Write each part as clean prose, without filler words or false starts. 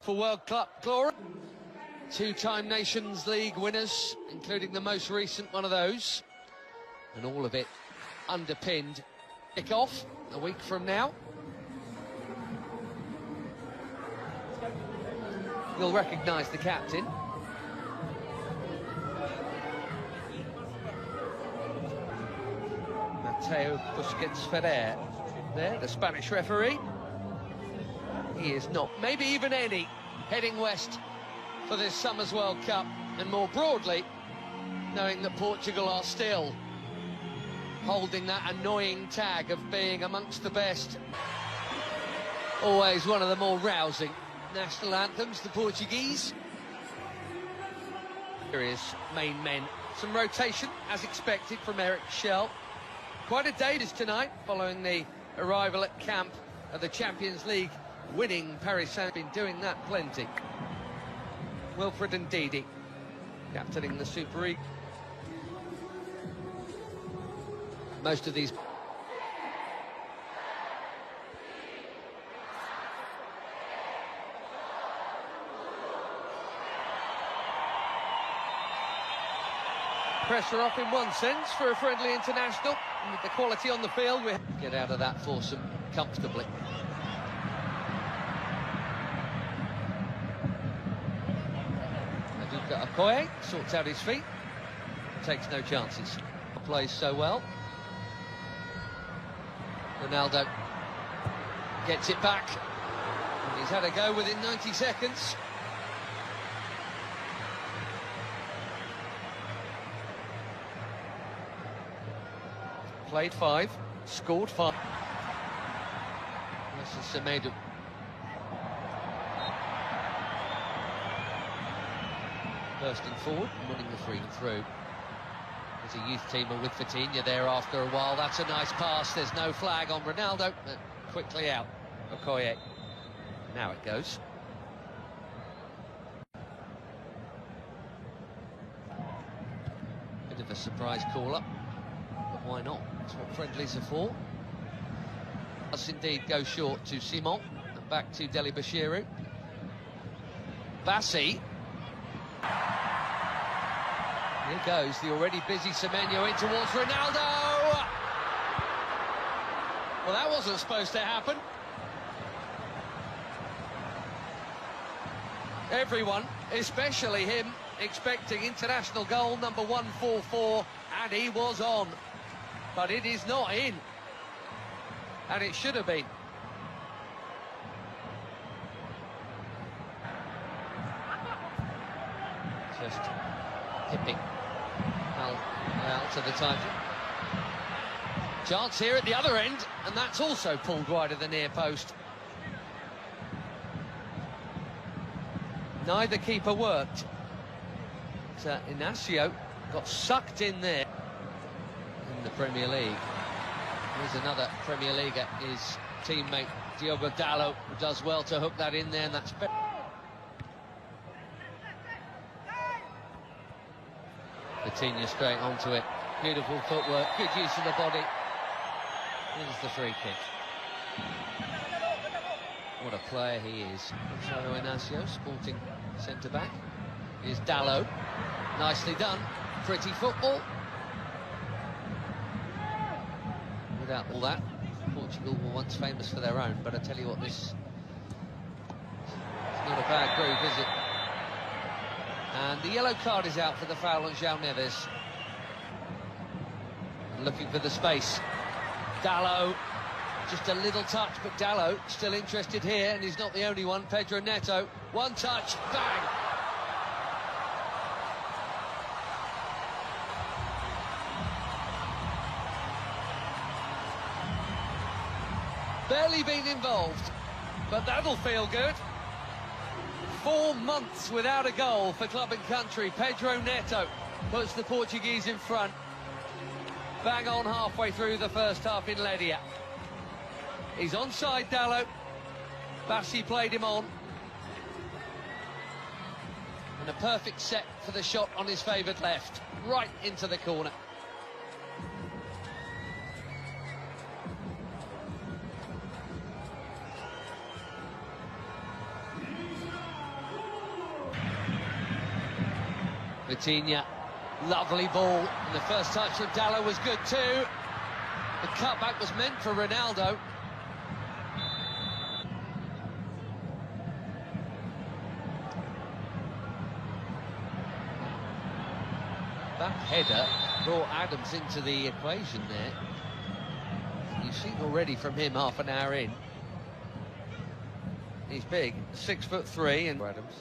For World Cup glory. Two-time Nations League winners, including the most recent one of those. And all of it underpinned. Kick-off a week from now. You'll recognise the captain. Mateo Busquets Ferrer. There, the Spanish referee. He is not, maybe even any, heading west for this summer's World Cup, and more broadly, knowing that Portugal are still holding that annoying tag of being amongst the best. Always one of the more rousing national anthems, the Portuguese. Serious main men. Some rotation, as expected, from Eric Schell. Quite a day this tonight, following the arrival at camp of the Champions League winning Paris Saint-Germain, been doing that plenty. Wilfred Ndidi, captaining the Super League. Most of these... Pressure off in one sense for a friendly international, and with the quality on the field, we get out of that foursome comfortably. Okoye sorts out his feet, takes no chances, plays so well. Ronaldo gets it back, and he's had a go within 90 seconds. Played 5, scored 5. This is Semedo. Bursting forward and winning the free through. There's a youth teamer with Vitinha there after a while. That's a nice pass. There's no flag on Ronaldo. Quickly out. Okoye. Now it goes. Bit of a surprise call-up, but why not? That's what friendlies are for. Does indeed go short to Simon and back to Deli Bashiru. Bassi. Here goes the already busy Semenyo in towards Ronaldo. Well, that wasn't supposed to happen. Everyone, especially him, expecting international goal number 144, and he was on. But it is not in. And it should have been. Just tipping out to the title. Chance here at the other end, and that's also pulled wide of the near post. Neither keeper worked. Inacio got sucked in there in the Premier League. Here's another Premier Leaguer, his teammate Diogo Dalot, who does well to hook that in there, and that's Vitinha straight onto it. Beautiful footwork, good use of the body. Here's the free kick. What a player he is. Gonzalo Inacio, sporting centre-back. Here's Dalot. Nicely done. Pretty football. Without all that, Portugal were once famous for their own, but I tell you what, this is not a bad group, is it? And the yellow card is out for the foul on João Neves. Looking for the space. Dalot, just a little touch, but Dalot still interested here, and he's not the only one. Pedro Neto, one touch, bang! Barely been involved, but that'll feel good. 4 months without a goal for club and country. Pedro Neto puts the Portuguese in front. Bang on halfway through the first half in Ledia. He's onside, Dalot. Bassi played him on. And a perfect set for the shot on his favoured left. Right into the corner. Vitinha, lovely ball, and the first touch from Dalot was good too. The cutback was meant for Ronaldo. That header brought Adams into the equation there. You've seen already from him half an hour in. He's big, 6'3", and Adams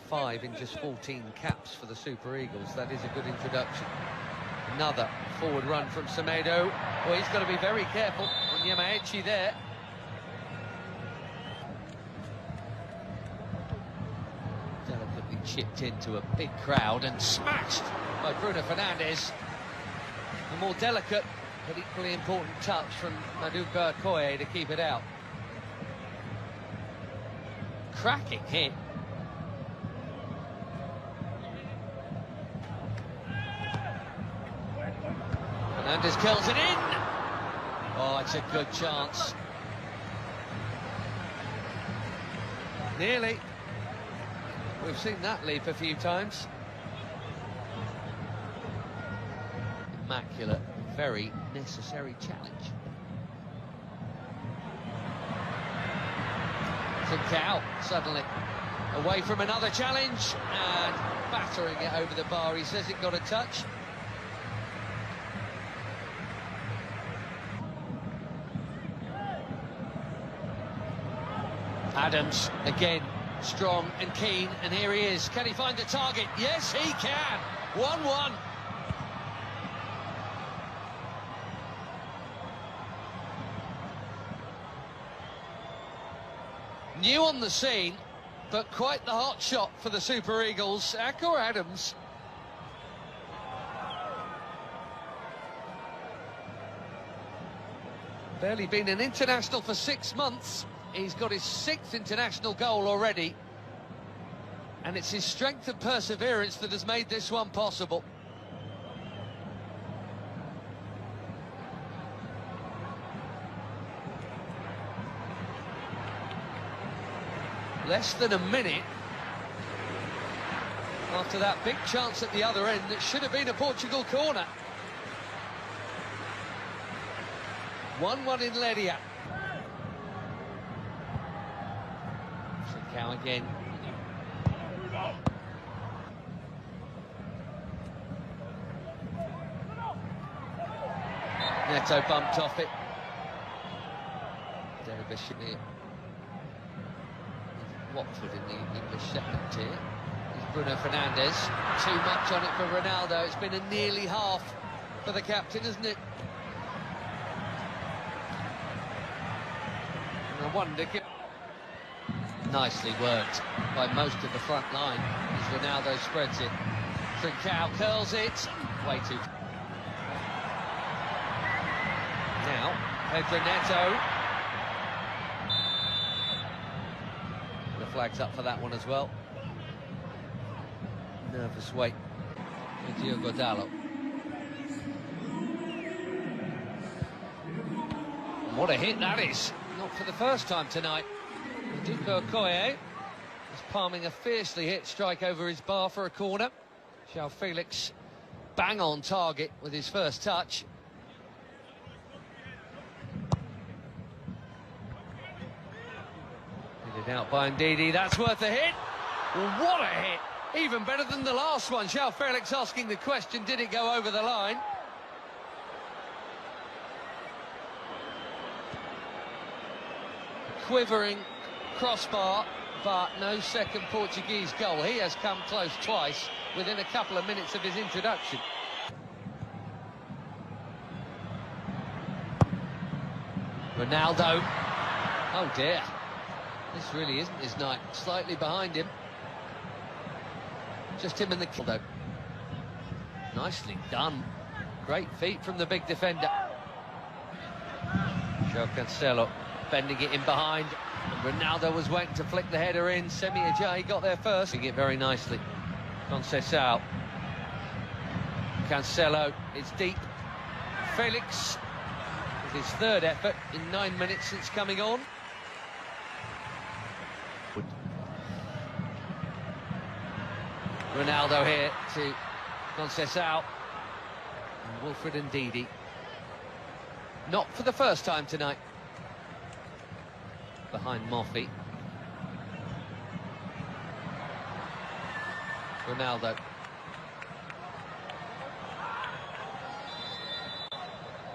5 in just 14 caps for the Super Eagles. That is a good introduction. Another forward run from Semedo. Well, he's got to be very careful on Yamaechi there. Delicately chipped into a big crowd and smashed by Bruno Fernandes. A more delicate but equally important touch from Maduka Okoye to keep it out. Cracking hit. Fernandes curls it in. Oh, it's a good chance. Nearly. We've seen that leap a few times. Immaculate, very necessary challenge. Trincao suddenly away from another challenge and battering it over the bar. He says it got a touch. Adams again, strong and keen, and here he is. Can he find the target? Yes, he can. 1-1. New on the scene, but quite the hot shot for the Super Eagles. Akor Adams. Barely been an international for 6 months. He's got his 6th international goal already. And it's his strength and perseverance that has made this one possible. Less than a minute after that big chance at the other end that should have been a Portugal corner. 1-1 in Ledia. Trincao again. Neto bumped off it. Derbyshire. Watford in the English second tier. It's Bruno Fernandes. Too much on it for Ronaldo. It's been a nearly half for the captain, isn't it? And I wonder... Nicely worked by most of the front line as Ronaldo spreads it. Trincao curls it. Way too... Now, Pedro Neto. The flag's up for that one as well. Nervous wait for Diogo Dalot. What a hit that is. Not for the first time tonight. Maduka Okoye is palming a fiercely hit strike over his bar for a corner. João Felix bang on target with his first touch. Headed out by Ndidi, that's worth a hit. Well, what a hit! Even better than the last one. João Felix asking the question, did it go over the line? Quivering crossbar, but no second Portuguese goal. He has come close twice within a couple of minutes of his introduction. Ronaldo. Oh dear. This really isn't his night. Slightly behind him. Just him and the kill though. Nicely done. Great feet from the big defender. João Cancelo bending it in behind. And Ronaldo was waiting to flick the header in. Semi Ajayi got there first. Doing it very nicely. Conceição. Cancelo, it's deep. Felix with his third effort in 9 minutes since coming on. Ronaldo here to Conceição. And Wilfred Ndidi. Not for the first time tonight. Behind Moffey. Ronaldo.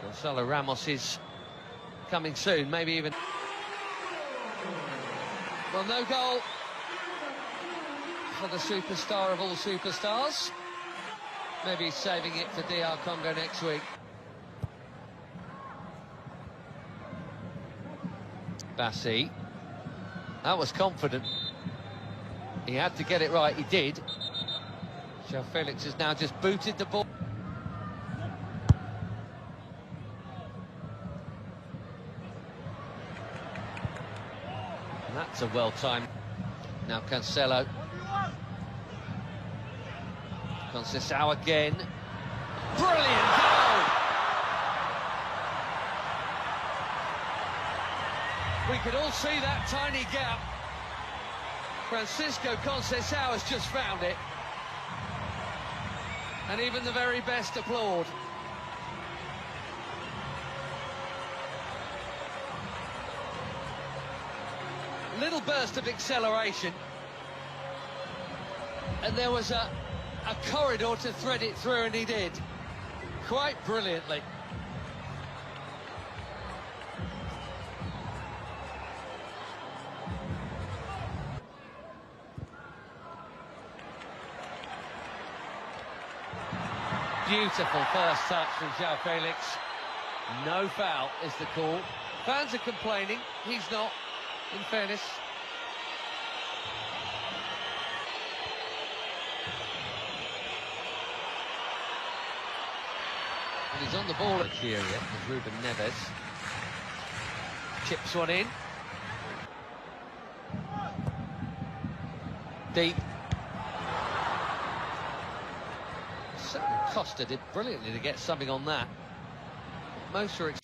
Gonzalo Ramos is coming soon, maybe even... Well, no goal for the superstar of all superstars. Maybe he's saving it for DR Congo next week. Bassi. That was confident. He had to get it right, he did. João Felix has now just booted the ball. And that's a well-timed. Now Cancelo. Conceição again. Brilliant goal! We could all see that tiny gap. Francisco Conceição has just found it. And even the very best applaud. Little burst of acceleration. And there was a corridor to thread it through, and he did. Quite brilliantly. Beautiful first touch from João Felix. No foul is the call. Fans are complaining. He's not, in fairness. And he's on the ball at Nigeria with Ruben Neves. Chips one in. Deep. Certainly Costa did brilliantly to get something on that. Most are...